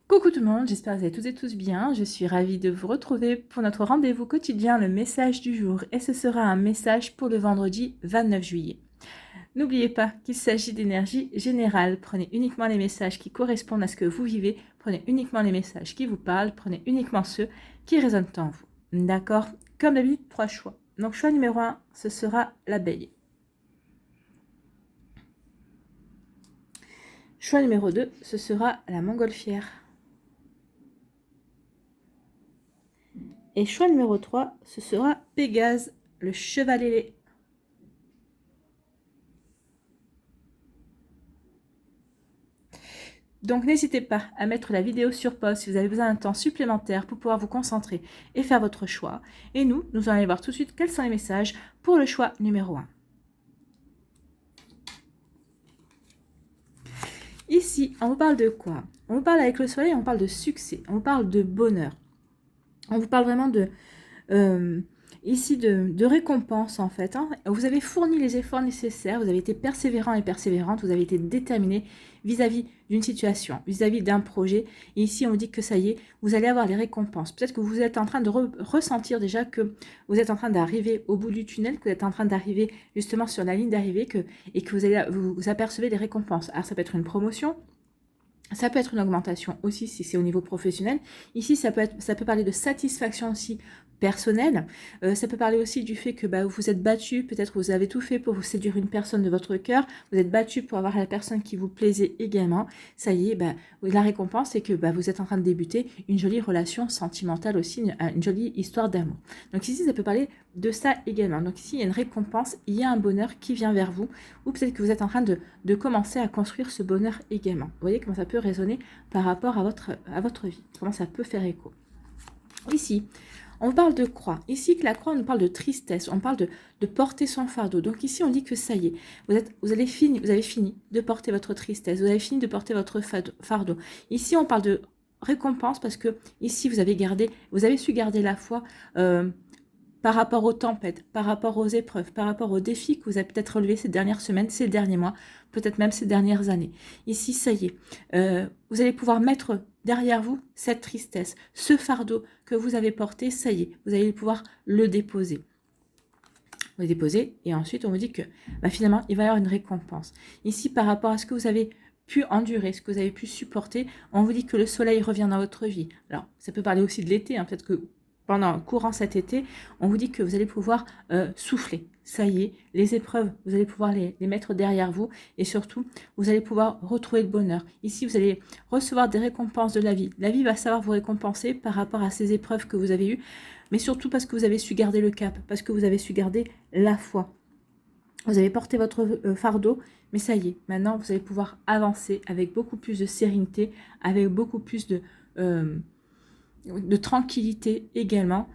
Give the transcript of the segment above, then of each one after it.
Coucou tout le monde, j'espère que vous allez toutes et tous bien. Je suis ravie de vous retrouver pour notre rendez-vous quotidien, le message du jour. Et ce sera un message pour le vendredi 29 juillet. N'oubliez pas qu'il s'agit d'énergie générale. Prenez uniquement les messages qui correspondent à ce que vous vivez. Prenez uniquement les messages qui vous parlent. Prenez uniquement ceux qui résonnent en vous. D'accord? Comme d'habitude, 3 choix. Donc choix numéro 1, ce sera l'abeille. Choix numéro 2, ce sera la montgolfière. Et choix numéro 3, ce sera Pégase, le cheval ailé. Donc n'hésitez pas à mettre la vidéo sur pause si vous avez besoin d'un temps supplémentaire pour pouvoir vous concentrer et faire votre choix. Et nous allons aller voir tout de suite quels sont les messages pour le choix numéro 1. Ici, on vous parle de quoi? On vous parle avec le soleil, on parle de succès, on vous parle de bonheur. On vous parle vraiment de... ici de récompense en fait. Hein. Vous avez fourni les efforts nécessaires, vous avez été persévérant et persévérante, vous avez été déterminé vis-à-vis d'une situation, vis-à-vis d'un projet. Et ici, on vous dit que ça y est, vous allez avoir les récompenses. Peut-être que vous êtes en train de ressentir déjà que vous êtes en train d'arriver au bout du tunnel, que vous êtes en train d'arriver justement sur la ligne d'arrivée et que vous apercevez des récompenses. Alors ça peut être une promotion, ça peut être une augmentation aussi si c'est au niveau professionnel. Ici, ça peut parler de satisfaction aussi personnelle. Ça peut parler aussi du fait que vous êtes battu, peut-être vous avez tout fait pour vous séduire une personne de votre cœur, vous êtes battu pour avoir la personne qui vous plaisait également. Ça y est, la récompense, c'est que vous êtes en train de débuter une jolie relation sentimentale aussi, une jolie histoire d'amour. Donc ici, ça peut parler de ça également. Donc ici, il y a une récompense, il y a un bonheur qui vient vers vous, ou peut-être que vous êtes en train de commencer à construire ce bonheur également. Vous voyez comment ça peut résonner par rapport à votre vie, comment ça peut faire écho. Ici, on parle de croix. Ici, que la croix, on nous parle de tristesse, on parle de porter son fardeau. Donc ici, on dit que ça y est, vous avez fini de porter votre tristesse, vous avez fini de porter votre fardeau. Ici, on parle de récompense parce que ici, vous avez su garder la foi par rapport aux tempêtes, par rapport aux épreuves, par rapport aux défis que vous avez peut-être relevés ces dernières semaines, ces derniers mois, peut-être même ces dernières années. Ici, ça y est, vous allez pouvoir mettre derrière vous cette tristesse, ce fardeau que vous avez porté, ça y est, vous allez pouvoir le déposer. Le déposer et ensuite on vous dit que finalement, il va y avoir une récompense. Ici, par rapport à ce que vous avez pu endurer, ce que vous avez pu supporter, on vous dit que le soleil revient dans votre vie. Alors, ça peut parler aussi de l'été, hein, peut-être que courant cet été, on vous dit que vous allez pouvoir souffler. Ça y est, les épreuves, vous allez pouvoir les mettre derrière vous et surtout, vous allez pouvoir retrouver le bonheur. Ici, vous allez recevoir des récompenses de la vie. La vie va savoir vous récompenser par rapport à ces épreuves que vous avez eues, mais surtout parce que vous avez su garder le cap, parce que vous avez su garder la foi. Vous avez porté votre fardeau, mais ça y est, maintenant, vous allez pouvoir avancer avec beaucoup plus de sérénité, avec beaucoup plus de tranquillité également,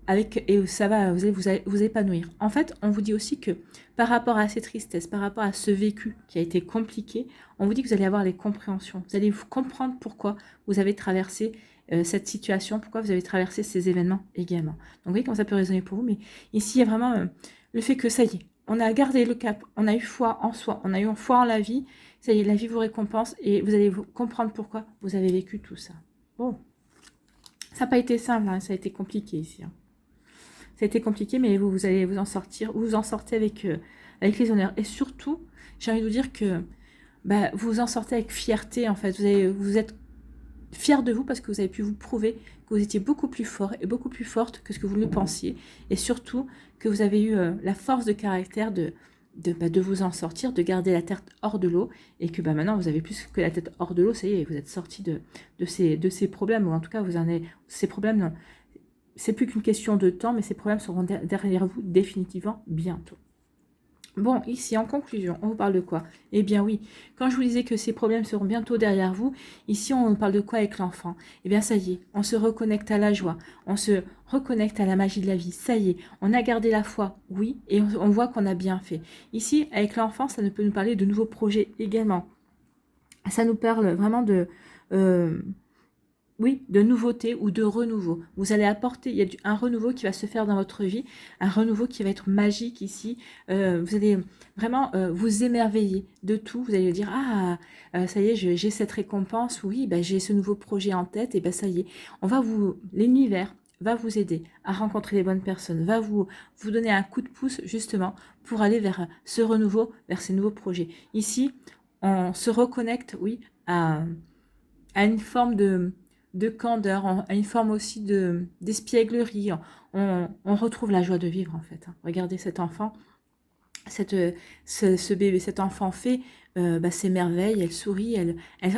et ça va, vous allez vous épanouir. En fait, on vous dit aussi que par rapport à ces tristesses, par rapport à ce vécu qui a été compliqué, on vous dit que vous allez avoir les compréhensions. Vous allez vous comprendre pourquoi vous avez traversé cette situation, pourquoi vous avez traversé ces événements également. Donc vous voyez comment ça peut résonner pour vous, mais ici, il y a vraiment le fait que ça y est, on a gardé le cap, on a eu foi en soi, on a eu foi en la vie, ça y est, la vie vous récompense et vous allez comprendre pourquoi vous avez vécu tout ça. Bon. Ça n'a pas été simple, hein, ça a été compliqué ici. Hein. Ça a été compliqué, mais vous allez vous en sortir. Vous en sortez avec les honneurs. Et surtout, j'ai envie de vous dire que vous en sortez avec fierté, en fait. Vous êtes fiers de vous parce que vous avez pu vous prouver que vous étiez beaucoup plus fort et beaucoup plus forte que ce que vous le pensiez. Et surtout, que vous avez eu la force de caractère de vous en sortir, de garder la tête hors de l'eau et que maintenant vous avez plus que la tête hors de l'eau, ça y est, vous êtes sorti de ces problèmes, ou en tout cas vous en avez, ces problèmes, c'est plus qu'une question de temps, mais ces problèmes seront derrière vous définitivement bientôt. Bon, ici, en conclusion, on vous parle de quoi? Eh bien oui, quand je vous disais que ces problèmes seront bientôt derrière vous, ici, on parle de quoi avec l'enfant? Eh bien, ça y est, on se reconnecte à la joie, on se reconnecte à la magie de la vie, ça y est, on a gardé la foi, oui, et on voit qu'on a bien fait. Ici, avec l'enfant, ça ne peut nous parler de nouveaux projets également. Ça nous parle vraiment oui, de nouveauté ou de renouveau. Vous allez apporter, il y a un renouveau qui va se faire dans votre vie, un renouveau qui va être magique ici. Vous allez vraiment vous émerveiller de tout. Vous allez dire, ah, ça y est, j'ai cette récompense, oui, ben, j'ai ce nouveau projet en tête, et ben ça y est, l'univers va vous aider à rencontrer les bonnes personnes, va vous donner un coup de pouce justement pour aller vers ce renouveau, vers ces nouveaux projets. Ici, on se reconnecte, oui, à une forme de candeur, à une forme aussi d'espièglerie. On retrouve la joie de vivre en fait. Regardez cet enfant, ce bébé, cet enfant fait ses merveilles, elle sourit, elle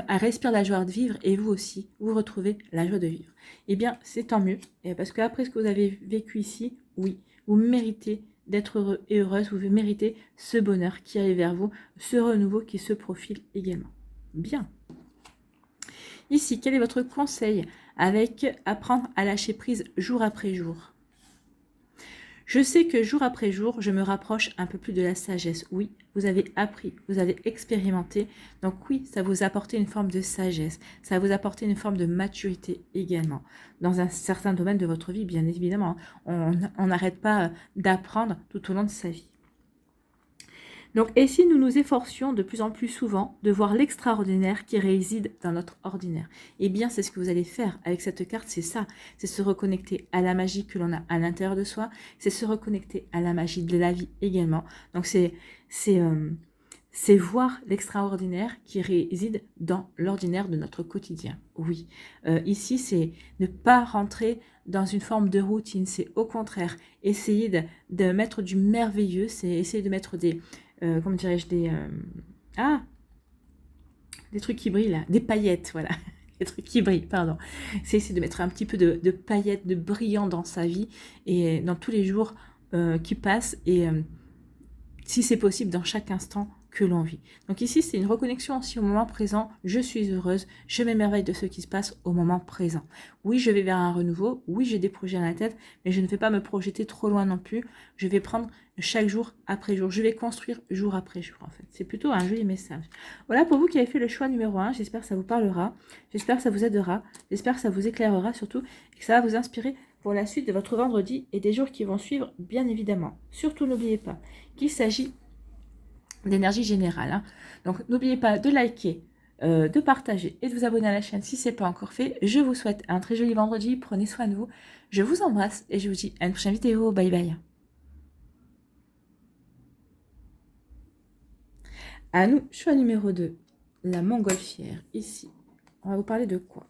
respire la joie de vivre, et vous aussi, vous retrouvez la joie de vivre. Eh bien, c'est tant mieux, parce qu'après ce que vous avez vécu ici, oui, vous méritez d'être heureux et heureuse, vous méritez ce bonheur qui arrive vers vous, ce renouveau qui se profile également. Bien. Ici, quel est votre conseil avec apprendre à lâcher prise jour après jour? Je sais que jour après jour, je me rapproche un peu plus de la sagesse. Oui, vous avez appris, vous avez expérimenté. Donc oui, ça vous a apporté une forme de sagesse. Ça vous a apporté une forme de maturité également. Dans un certain domaine de votre vie, bien évidemment. On n'arrête pas d'apprendre tout au long de sa vie. Donc, et si nous nous efforcions de plus en plus souvent de voir l'extraordinaire qui réside dans notre ordinaire? Eh bien, c'est ce que vous allez faire avec cette carte, c'est ça. C'est se reconnecter à la magie que l'on a à l'intérieur de soi. C'est se reconnecter à la magie de la vie également. Donc, c'est voir l'extraordinaire qui réside dans l'ordinaire de notre quotidien. Oui, ici, c'est ne pas rentrer dans une forme de routine. C'est au contraire essayer de mettre du merveilleux. C'est essayer de mettre comment dirais-je, des trucs qui brillent là, des paillettes, voilà, des trucs qui brillent, pardon. C'est essayer de mettre un petit peu de paillettes, de brillant dans sa vie et dans tous les jours qui passent, et si c'est possible dans chaque instant que l'on vit. Donc ici, c'est une reconnexion aussi au moment présent. Je suis heureuse, je m'émerveille de ce qui se passe au moment présent. Oui, je vais vers un renouveau, oui, j'ai des projets à la tête, mais je ne vais pas me projeter trop loin non plus. Je vais prendre chaque jour après jour. Je vais construire jour après jour, en fait. C'est plutôt un joli message. Voilà pour vous qui avez fait le choix numéro 1. J'espère que ça vous parlera. J'espère que ça vous aidera. J'espère que ça vous éclairera surtout et que ça va vous inspirer pour la suite de votre vendredi et des jours qui vont suivre, bien évidemment. Surtout, n'oubliez pas qu'il s'agit d'énergie générale. Hein. Donc, n'oubliez pas de liker, de partager et de vous abonner à la chaîne si ce n'est pas encore fait. Je vous souhaite un très joli vendredi. Prenez soin de vous. Je vous embrasse et je vous dis à une prochaine vidéo. Bye bye. À nous, choix numéro 2, la montgolfière. Ici, on va vous parler de quoi?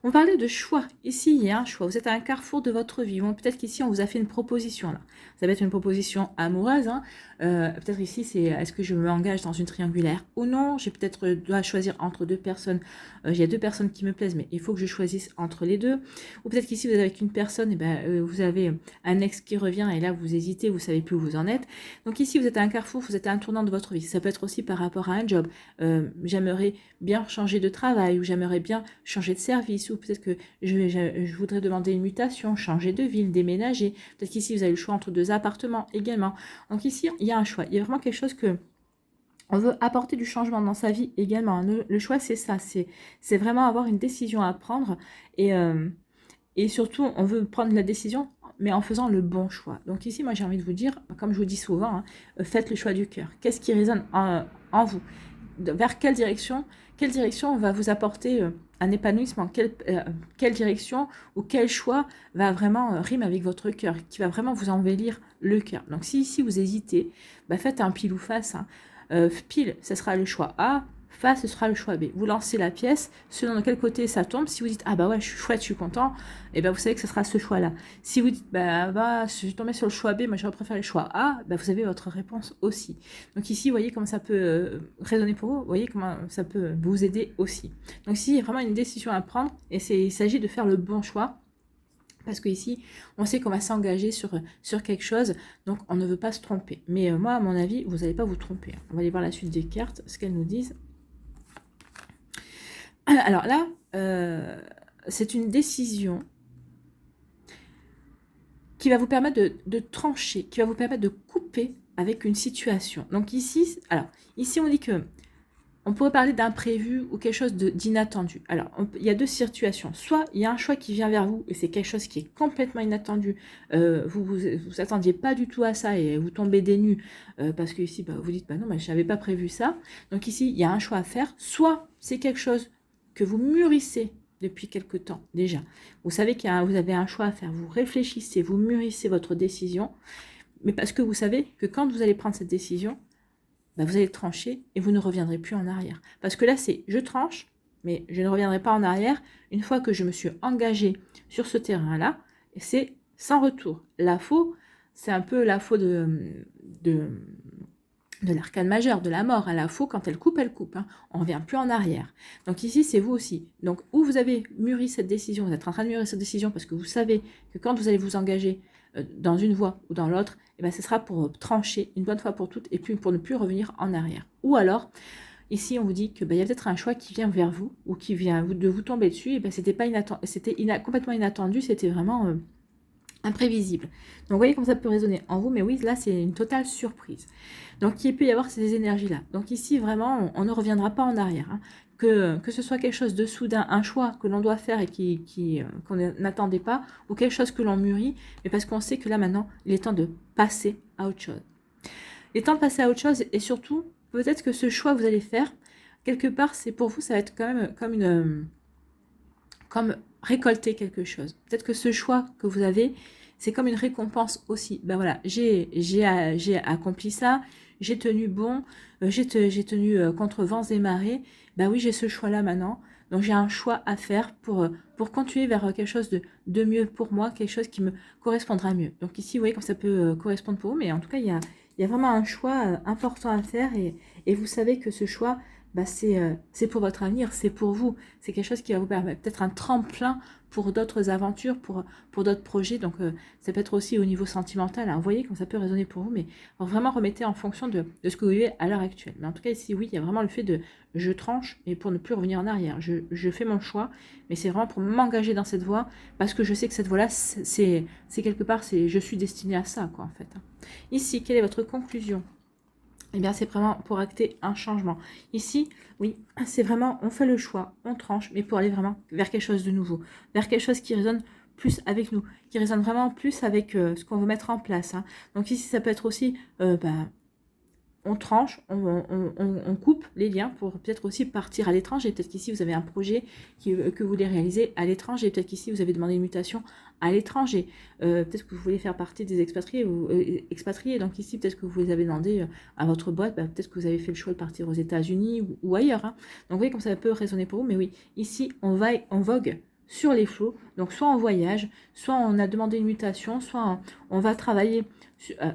On parlait de choix. Ici, il y a un choix. Vous êtes à un carrefour de votre vie. Bon, peut-être qu'ici, on vous a fait une proposition. Là. Ça va être une proposition amoureuse. Hein. Peut-être ici, c'est est-ce que je m'engage dans une triangulaire ou non? J'ai peut-être dois choisir entre deux personnes. Il y a deux personnes qui me plaisent, mais il faut que je choisisse entre les deux. Ou peut-être qu'ici, vous êtes avec une personne, et vous avez un ex qui revient et là, vous hésitez, vous savez plus où vous en êtes. Donc ici, vous êtes à un carrefour, vous êtes à un tournant de votre vie. Ça peut être aussi par rapport à un job. J'aimerais bien changer de travail ou j'aimerais bien changer de service. Ou peut-être que je voudrais demander une mutation, changer de ville, déménager. Peut-être qu'ici, vous avez le choix entre deux appartements également. Donc ici, il y a un choix. Il y a vraiment quelque chose que on veut apporter du changement dans sa vie également. Le choix, c'est ça. C'est vraiment avoir une décision à prendre. Et surtout, on veut prendre la décision, mais en faisant le bon choix. Donc ici, moi, j'ai envie de vous dire, comme je vous dis souvent, hein, faites le choix du cœur. Qu'est-ce qui résonne en vous? Vers quelle direction va vous apporter un épanouissement? Quelle direction ou quel choix va vraiment rime avec votre cœur, qui va vraiment vous embellir le cœur? Donc si ici vous hésitez, faites un pile ou face. Hein. Pile, ce sera le choix A. Face, ce sera le choix B. Vous lancez la pièce, selon de quel côté ça tombe. Si vous dites, ah bah ouais, je suis chouette, je suis content, et vous savez que ce sera ce choix-là. Si vous dites, je suis tombé sur le choix B, moi j'aurais préféré le choix A, vous avez votre réponse aussi. Donc ici, vous voyez comment ça peut résonner pour vous, vous voyez comment ça peut vous aider aussi. Donc ici, il y a vraiment une décision à prendre, et il s'agit de faire le bon choix. Parce qu'ici, on sait qu'on va s'engager sur quelque chose, donc on ne veut pas se tromper. Mais moi, à mon avis, vous n'allez pas vous tromper. On va aller voir la suite des cartes, ce qu'elles nous disent. Alors là, c'est une décision qui va vous permettre de trancher, qui va vous permettre de couper avec une situation. Donc ici, on dit que on pourrait parler d'imprévu ou quelque chose d'inattendu. Alors, il y a deux situations. Soit il y a un choix qui vient vers vous et c'est quelque chose qui est complètement inattendu. Vous attendiez pas du tout à ça et vous tombez des nues parce que ici, vous dites, non, mais je n'avais pas prévu ça. Donc ici, il y a un choix à faire. Soit c'est quelque chose que vous mûrissez depuis quelque temps déjà. Vous savez vous avez un choix à faire. Vous réfléchissez, vous mûrissez votre décision. Mais parce que vous savez que quand vous allez prendre cette décision, vous allez trancher et vous ne reviendrez plus en arrière. Parce que là, c'est je tranche, mais je ne reviendrai pas en arrière une fois que je me suis engagée sur ce terrain-là. Et c'est sans retour. La faux, c'est un peu la faux de l'arcane majeur, de la mort. À la faux, quand elle coupe, hein. On ne revient plus en arrière. Donc ici, c'est vous aussi. Donc, où vous avez mûri cette décision, vous êtes en train de mûrir cette décision parce que vous savez que quand vous allez vous engager dans une voie ou dans l'autre, ce sera pour trancher une bonne fois pour toutes et puis pour ne plus revenir en arrière. Ou alors, ici, on vous dit que il y a peut-être un choix qui vient vers vous ou qui vient de vous tomber dessus. Et c'était pas complètement inattendu, c'était vraiment imprévisible. Donc, vous voyez comment ça peut résonner en vous, mais oui, là, c'est une totale surprise. Donc, il peut y avoir ces énergies-là. Donc, ici, vraiment, on ne reviendra pas en arrière. Hein. Que ce soit quelque chose de soudain, un choix que l'on doit faire et qu'on n'attendait pas, ou quelque chose que l'on mûrit, mais parce qu'on sait que là, maintenant, il est temps de passer à autre chose. Il est temps de passer à autre chose, et surtout, peut-être que ce choix que vous allez faire, quelque part, c'est pour vous, ça va être quand même comme récolter quelque chose. Peut-être que ce choix que vous avez, c'est comme une récompense aussi. Voilà, j'ai accompli ça, j'ai tenu bon, j'ai tenu contre vents et marées. Oui, j'ai ce choix-là maintenant. Donc, j'ai un choix à faire pour continuer vers quelque chose de mieux pour moi, quelque chose qui me correspondra mieux. Donc, ici, vous voyez comme ça peut correspondre pour vous, mais en tout cas, il y a vraiment un choix important à faire et vous savez que ce choix, c'est pour votre avenir, c'est pour vous. C'est quelque chose qui va vous permettre peut-être un tremplin pour d'autres aventures, pour d'autres projets. Donc, ça peut être aussi au niveau sentimental. Hein. Vous voyez comme ça peut résonner pour vous, mais vraiment remettez en fonction de ce que vous vivez à l'heure actuelle. Mais en tout cas, ici, oui, il y a vraiment le fait de je tranche, et pour ne plus revenir en arrière. Je fais mon choix, mais c'est vraiment pour m'engager dans cette voie, parce que je sais que cette voie-là, c'est quelque part, je suis destinée à ça, quoi, en fait. Ici, quelle est votre conclusion ? Eh bien, c'est vraiment pour acter un changement. Ici, oui, c'est vraiment, on fait le choix, on tranche, mais pour aller vraiment vers quelque chose de nouveau, vers quelque chose qui résonne plus avec nous, qui résonne vraiment plus avec ce qu'on veut mettre en place. Hein. Donc ici, ça peut être aussi, on tranche, on coupe les liens pour peut-être aussi partir à l'étranger. Peut-être qu'ici, vous avez un projet que vous voulez réaliser à l'étranger. Peut-être qu'ici, vous avez demandé une mutation à l'étranger. Peut-être que vous voulez faire partie des expatriés. Expatriés. Donc ici, peut-être que vous avez demandé à votre boîte, peut-être que vous avez fait le choix de partir aux États-Unis ou ailleurs. Hein. Donc vous voyez comme ça peut résonner pour vous. Mais oui, ici, on vogue sur les flots. Donc soit on voyage, soit on a demandé une mutation, soit on va travailler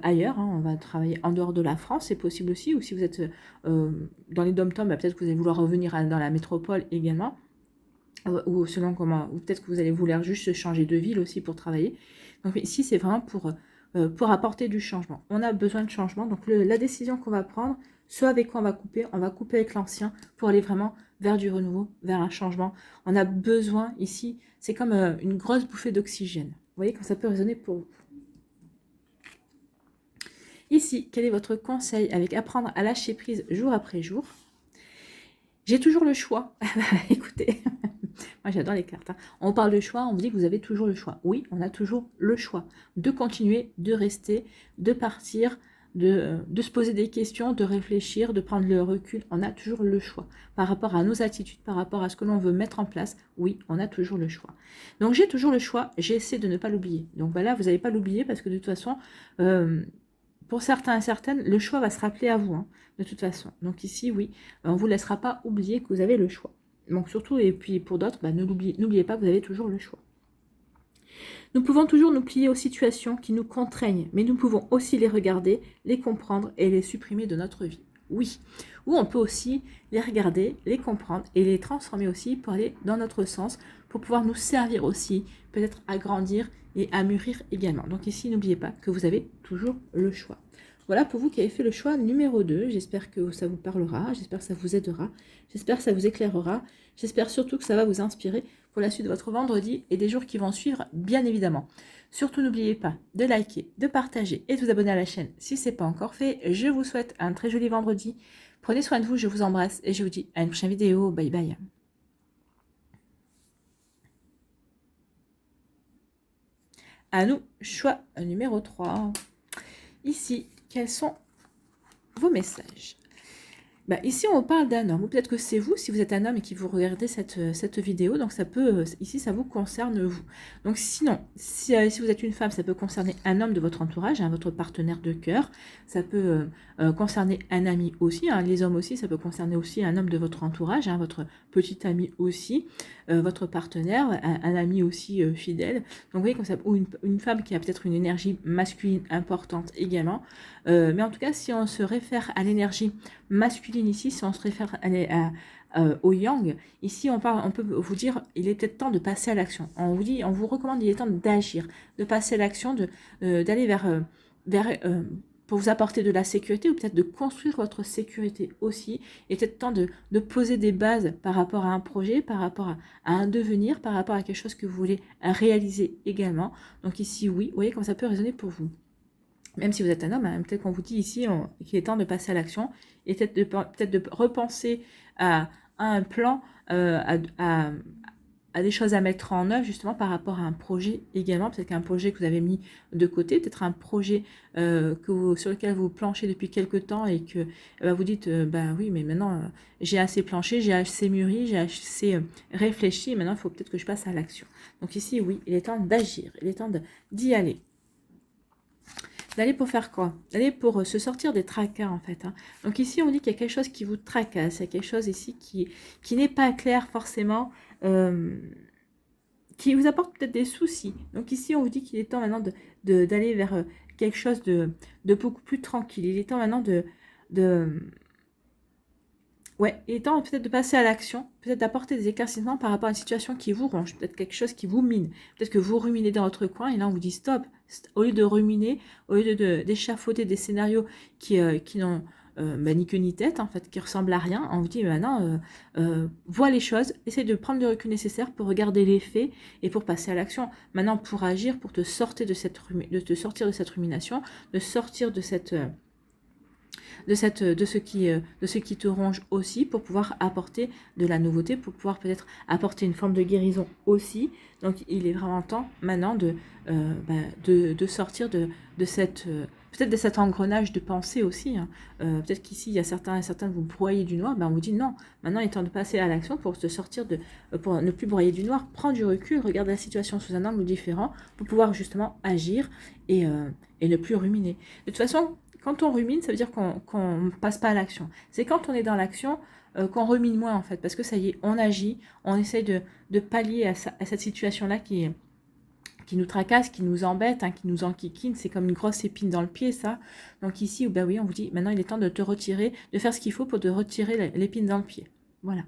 ailleurs, hein, on va travailler en dehors de la France, c'est possible aussi, ou si vous êtes dans les dom-toms, peut-être que vous allez vouloir revenir dans la métropole également, ou selon comment, ou peut-être que vous allez vouloir juste changer de ville aussi pour travailler. Donc ici, c'est vraiment pour apporter du changement. On a besoin de changement, donc la décision qu'on va prendre, soit avec quoi on va couper avec l'ancien pour aller vraiment vers du renouveau, vers un changement. On a besoin ici, c'est comme une grosse bouffée d'oxygène. Vous voyez quand ça peut résonner pour vous. Ici, quel est votre conseil avec apprendre à lâcher prise jour après jour? J'ai toujours le choix. Écoutez, moi j'adore les cartes. Hein. On parle de choix, on vous dit que vous avez toujours le choix. Oui, on a toujours le choix de continuer, de rester, de partir, de se poser des questions, de réfléchir, de prendre le recul. On a toujours le choix. Par rapport à nos attitudes, par rapport à ce que l'on veut mettre en place, oui, on a toujours le choix. Donc j'ai toujours le choix, j'essaie de ne pas l'oublier. Donc voilà, vous n'allez pas l'oublier parce que de toute façon... pour certains et certaines, le choix va se rappeler à vous, hein, de toute façon. Donc ici, oui, on ne vous laissera pas oublier que vous avez le choix. Donc surtout, et puis pour d'autres, n'oubliez pas que vous avez toujours le choix. Nous pouvons toujours nous plier aux situations qui nous contraignent, mais nous pouvons aussi les regarder, les comprendre et les supprimer de notre vie. Oui. Ou on peut aussi les regarder, les comprendre et les transformer aussi pour aller dans notre sens, pour pouvoir nous servir aussi, peut-être à grandir et à mûrir également. Donc ici, n'oubliez pas que vous avez toujours le choix. Voilà pour vous qui avez fait le choix numéro 2. J'espère que ça vous parlera, j'espère que ça vous aidera, j'espère que ça vous éclairera, j'espère surtout que ça va vous inspirer pour la suite de votre vendredi et des jours qui vont suivre, bien évidemment. Surtout, n'oubliez pas de liker, de partager et de vous abonner à la chaîne si ce n'est pas encore fait. Je vous souhaite un très joli vendredi. Prenez soin de vous, je vous embrasse et je vous dis à une prochaine vidéo. Bye bye. À nous, choix numéro 3. Ici, quels sont vos messages? Ici, on parle d'un homme, ou peut-être que c'est vous, si vous êtes un homme et que vous regardez cette vidéo, donc ça peut, ici, ça vous concerne vous. Donc sinon, si vous êtes une femme, ça peut concerner un homme de votre entourage, hein, votre partenaire de cœur, ça peut concerner un ami aussi, hein, les hommes aussi, ça peut concerner aussi un homme de votre entourage, hein, votre petit ami aussi, votre partenaire, un ami aussi fidèle. Donc vous voyez, comme ça, ou une femme qui a peut-être une énergie masculine importante également, mais en tout cas, si on se réfère à l'énergie masculine ici, si on se réfère au yang, ici on peut vous dire, il est peut-être temps de passer à l'action. On vous recommande, il est temps d'agir, de passer à l'action, d'aller pour vous apporter de la sécurité ou peut-être de construire votre sécurité aussi. Il est peut-être temps de poser des bases par rapport à un projet, par rapport à un devenir, par rapport à quelque chose que vous voulez réaliser également. Donc ici, oui, vous voyez comment ça peut résonner pour vous. Même si vous êtes un homme, hein, peut-être qu'on vous dit ici qu'il est temps de passer à l'action et peut-être de repenser à un plan, à des choses à mettre en œuvre justement par rapport à un projet également. Peut-être qu'un projet que vous avez mis de côté, peut-être un projet sur lequel vous planchez depuis quelques temps et que vous dites, oui, mais maintenant j'ai assez planché, j'ai assez mûri, j'ai assez réfléchi, et maintenant il faut peut-être que je passe à l'action. Donc ici, oui, il est temps d'agir, il est temps d'y aller. D'aller pour faire quoi? D'aller pour se sortir des tracas en fait. Hein. Donc ici on dit qu'il y a quelque chose qui vous tracasse, il y a quelque chose ici qui n'est pas clair forcément, qui vous apporte peut-être des soucis. Donc ici on vous dit qu'il est temps maintenant d'aller vers quelque chose de beaucoup plus tranquille. Il est temps maintenant ouais, il est temps peut-être de passer à l'action, peut-être d'apporter des éclaircissements par rapport à une situation qui vous ronge, peut-être quelque chose qui vous mine. Peut-être que vous ruminez dans votre coin et là on vous dit stop. Au lieu de ruminer, au lieu d'échafauder des scénarios qui n'ont ni queue ni tête, en fait, qui ressemblent à rien, on vous dit maintenant, vois les choses, essaye de prendre le recul nécessaire pour regarder les faits et pour passer à l'action. Maintenant, pour agir, pour te sortir de cette rumination, de sortir de ce qui te ronge aussi, pour pouvoir apporter de la nouveauté, pour pouvoir peut-être apporter une forme de guérison aussi. Donc il est vraiment temps maintenant de sortir de cette peut-être de cet engrenage de pensée aussi. Hein. Peut-être qu'ici il y a certains vous broyez du noir, on vous dit non, maintenant il est temps de passer à l'action pour se sortir pour ne plus broyer du noir, prendre du recul, regarder la situation sous un angle différent pour pouvoir justement agir et ne plus ruminer. De toute façon, quand on rumine, ça veut dire qu'on ne passe pas à l'action. C'est quand on est dans l'action qu'on rumine moins en fait, parce que ça y est, on agit, on essaye de pallier à cette situation-là qui nous tracasse, qui nous embête, hein, qui nous enquiquine, c'est comme une grosse épine dans le pied ça. Donc ici, oui, on vous dit, maintenant il est temps de te retirer, de faire ce qu'il faut pour te retirer l'épine dans le pied. Voilà.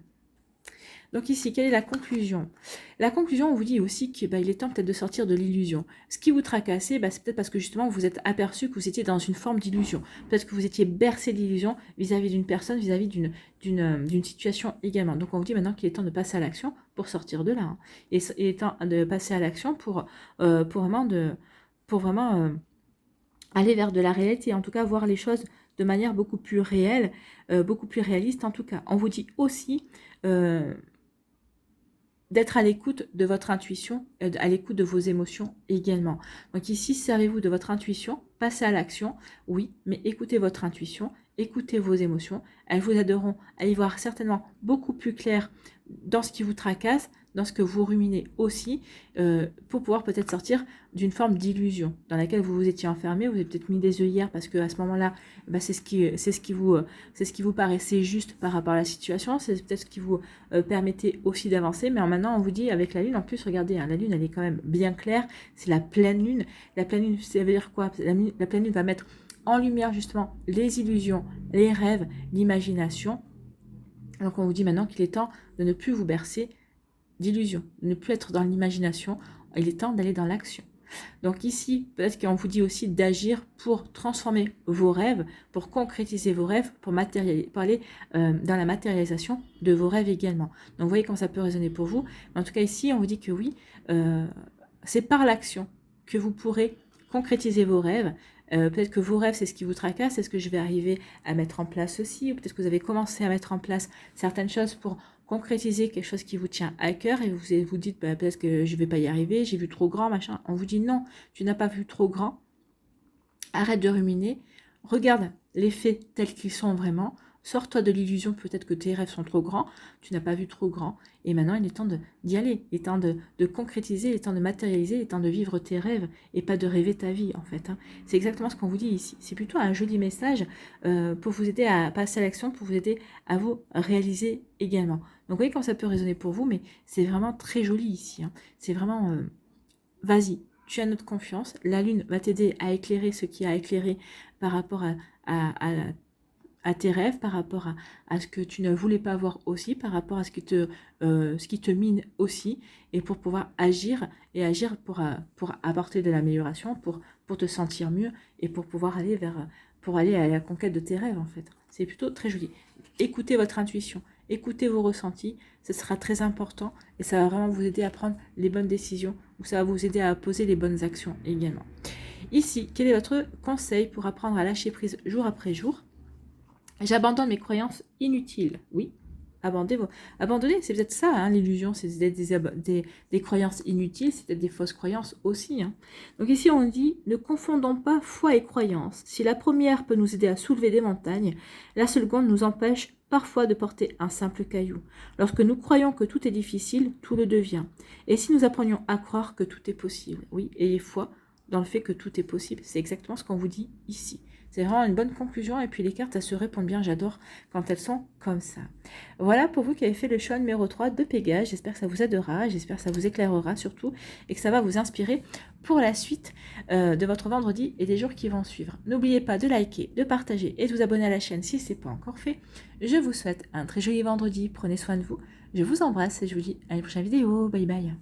Donc ici, quelle est la conclusion? La conclusion, on vous dit aussi qu'il est temps peut-être de sortir de l'illusion. Ce qui vous tracassait, c'est peut-être parce que justement, vous vous êtes aperçu que vous étiez dans une forme d'illusion. Peut-être que vous étiez bercé d'illusion vis-à-vis d'une personne, vis-à-vis d'une situation également. Donc on vous dit maintenant qu'il est temps de passer à l'action pour sortir de là. Hein. Et il est temps de passer à l'action pour vraiment aller vers de la réalité, en tout cas voir les choses de manière beaucoup plus réelle, beaucoup plus réaliste en tout cas. On vous dit aussi d'être à l'écoute de votre intuition, à l'écoute de vos émotions également. Donc ici, servez-vous de votre intuition, passez à l'action, oui, mais écoutez votre intuition, écoutez vos émotions, elles vous aideront à y voir certainement beaucoup plus clair dans ce qui vous tracasse, dans ce que vous ruminez aussi, pour pouvoir peut-être sortir d'une forme d'illusion dans laquelle vous vous étiez enfermé, vous avez peut-être mis des œillères parce qu'à ce moment-là, c'est ce qui vous paraissait juste par rapport à la situation, c'est peut-être ce qui vous permettait aussi d'avancer, mais maintenant on vous dit avec la lune, en plus regardez, hein, la lune elle est quand même bien claire, c'est la pleine lune, ça veut dire quoi? La pleine lune va mettre en lumière justement les illusions, les rêves, l'imagination. Donc on vous dit maintenant qu'il est temps de ne plus vous bercer d'illusions, de ne plus être dans l'imagination, il est temps d'aller dans l'action. Donc ici, peut-être qu'on vous dit aussi d'agir pour transformer vos rêves, pour concrétiser vos rêves, pour aller dans la matérialisation de vos rêves également. Donc vous voyez comment ça peut résonner pour vous. En tout cas ici, on vous dit que oui, c'est par l'action que vous pourrez concrétiser vos rêves, Peut-être que vos rêves, c'est ce qui vous tracasse. Est-ce que je vais arriver à mettre en place ceci? Ou peut-être que vous avez commencé à mettre en place certaines choses pour concrétiser quelque chose qui vous tient à cœur et vous dites bah, peut-être que je vais pas y arriver, j'ai vu trop grand, machin. On vous dit non, tu n'as pas vu trop grand. Arrête de ruminer. Regarde les faits tels qu'ils sont vraiment. Sors-toi de l'illusion peut-être que tes rêves sont trop grands, tu n'as pas vu trop grand, et maintenant il est temps d'y aller, il est temps de concrétiser, il est temps de matérialiser, il est temps de vivre tes rêves, et pas de rêver ta vie en fait. Hein. C'est exactement ce qu'on vous dit ici. C'est plutôt un joli message pour vous aider à passer à l'action, pour vous aider à vous réaliser également. Donc vous voyez comment ça peut résonner pour vous, mais c'est vraiment très joli ici. Hein. C'est vraiment, vas-y, tu as notre confiance, la lune va t'aider à éclairer ce qui a éclairé par rapport à tes rêves, par rapport à ce que tu ne voulais pas voir aussi, par rapport à ce qui te mine aussi, et pour pouvoir agir, et agir pour apporter de l'amélioration, pour te sentir mieux, et pour pouvoir aller à la conquête de tes rêves, en fait. C'est plutôt très joli. Écoutez votre intuition, écoutez vos ressentis, ce sera très important, et ça va vraiment vous aider à prendre les bonnes décisions, ou ça va vous aider à poser les bonnes actions également. Ici, quel est votre conseil pour apprendre à lâcher prise jour après jour? J'abandonne mes croyances inutiles. Oui, abandonner, c'est peut-être ça, hein, l'illusion, c'est des croyances inutiles, c'est peut-être des fausses croyances aussi. Hein. Donc ici, on dit, ne confondons pas foi et croyance. Si la première peut nous aider à soulever des montagnes, la seconde nous empêche parfois de porter un simple caillou. Lorsque nous croyons que tout est difficile, tout le devient. Et si nous apprenions à croire que tout est possible? Oui, ayez foi dans le fait que tout est possible. C'est exactement ce qu'on vous dit ici. C'est vraiment une bonne conclusion et puis les cartes, elles se répondent bien, j'adore quand elles sont comme ça. Voilà pour vous qui avez fait le choix numéro 3 de Pégase, j'espère que ça vous aidera, j'espère que ça vous éclairera surtout et que ça va vous inspirer pour la suite de votre vendredi et des jours qui vont suivre. N'oubliez pas de liker, de partager et de vous abonner à la chaîne si ce n'est pas encore fait. Je vous souhaite un très joli vendredi, prenez soin de vous, je vous embrasse et je vous dis à une prochaine vidéo, bye bye.